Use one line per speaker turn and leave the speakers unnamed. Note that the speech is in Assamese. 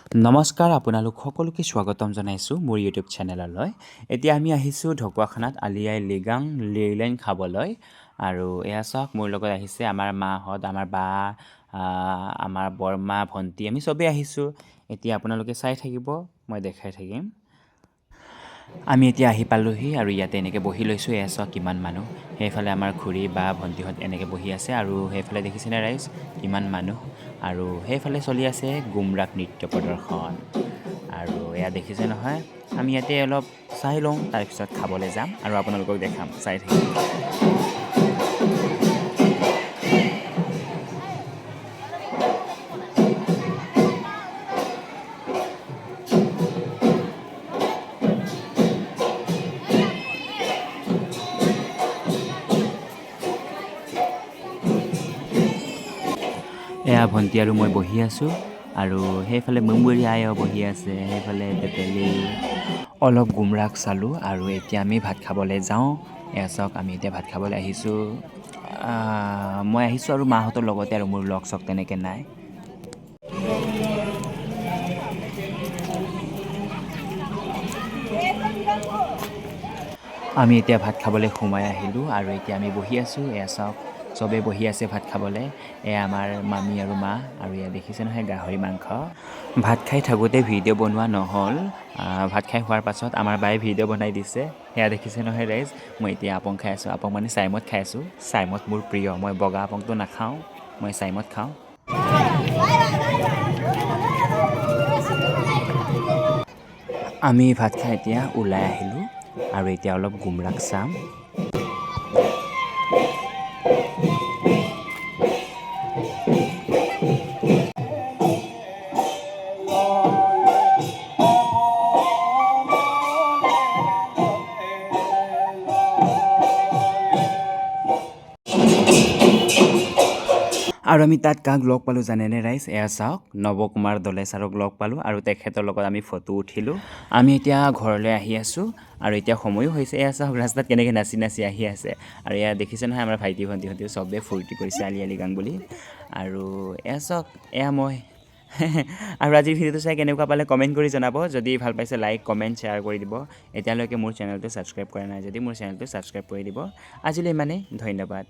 নমস্কাৰ আপোনালোক সকলোকে স্বাগতম জনাইছোঁ মোৰ ইউটিউব চেনেললৈ। এতিয়া আমি আহিছোঁ ঢকুৱাখানাত আলি আই লিগাং লেইলেং খাবলৈ। আৰু এয়া চাওক মোৰ লগত আহিছে আমাৰ মাহঁত, আমাৰ বা, আমাৰ বৰমা, ভণ্টি, আমি চবেই আহিছোঁ। এতিয়া আপোনালোকে চাই থাকিব, মই দেখাই থাকিম। আমি এতিয়া আহি পালোহি আৰু ইয়াতে এনেকৈ বহি লৈছোঁ। এয়া চাওক কিমান মানুহ। সেইফালে আমাৰ খুৰী বা ভণ্টিহঁত এনেকৈ বহি আছে আৰু সেইফালে দেখিছেনে ৰাইজ কিমান মানুহ। আৰু সেইফালে চলি আছে গুমৰাগ নৃত্য প্ৰদৰ্শন। আৰু এয়া দেখিছে নহয়, আমি ইয়াতে অলপ চাই লওঁ, তাৰপিছত খাবলৈ যাম আৰু আপোনালোকক দেখাম, চাই থাকিম। এয়া ভণ্টি আৰু মই বহি আছোঁ আৰু সেইফালে মুম্বুৰী আইও বহি আছে, সেইফালে তেতেলী। অলপ গুমৰাগ চালোঁ আৰু এতিয়া আমি ভাত খাবলৈ যাওঁ। এয়া চাওক আমি এতিয়া ভাত খাবলৈ আহিছোঁ। মই আহিছোঁ আৰু মাহঁতৰ লগতে, আৰু মোৰ লগ চগ তেনেকৈ নাই। আমি এতিয়া ভাত খাবলৈ সোমাই আহিলোঁ আৰু এতিয়া আমি বহি আছোঁ। এয়া চাওক চবেই বহি আছে ভাত খাবলৈ। এয়া আমাৰ মামী আৰু মা, আৰু এয়া দেখিছে নহয় গাহৰি মাংস। ভাত খাই থাকোঁতে ভিডিঅ' বনোৱা নহ'ল। ভাত খাই হোৱাৰ পাছত আমাৰ বায়ে ভিডিঅ' বনাই দিছে। সেয়া দেখিছে নহয় ৰাইজ। মই এতিয়া আপং খাই আছোঁ, আপং মানে চাইমদ খাই আছোঁ। চাইমদ মোৰ প্ৰিয়, মই বগা আপংটো নাখাওঁ, মই চাইমদ খাওঁ। আমি ভাত খাই এতিয়া ওলাই আহিলোঁ আৰু এতিয়া অলপ গুমৰাগ চাম। আৰু আমি তাত কাক লগ পালোঁ জানেনে ৰাইজ? এয়া চাওক নৱকুমাৰ দলে ছাৰক লগ পালোঁ আৰু তেখেতৰ লগত আমি ফটো উঠিলোঁ। আমি এতিয়া ঘৰলৈ আহি আছোঁ আৰু এতিয়া সময়ো হৈছে। এয়া চাওক ৰাস্তাত কেনেকৈ নাচি নাচি আহি আছে। আৰু এয়া দেখিছে নহয় আমাৰ ভাইটি ভণ্টিহঁতেও চবেই ফূৰ্তি কৰিছে আলি আই লিগাং বুলি। আৰু এয়া চাওক এয়া মই আৰু আজিৰ ভিডিঅ'টো চাই কেনেকুৱা পালে কমেণ্ট কৰি জনাব। যদি ভাল পাইছে লাইক, কমেণ্ট, শ্বেয়াৰ কৰি দিব। এতিয়ালৈকে মোৰ চেনেলটো ছাবস্ক্ৰাইব কৰা নাই যদি মোৰ চেনেলটো ছাবস্ক্ৰাইব কৰি দিব। আজিলৈ ইমানেই, ধন্যবাদ।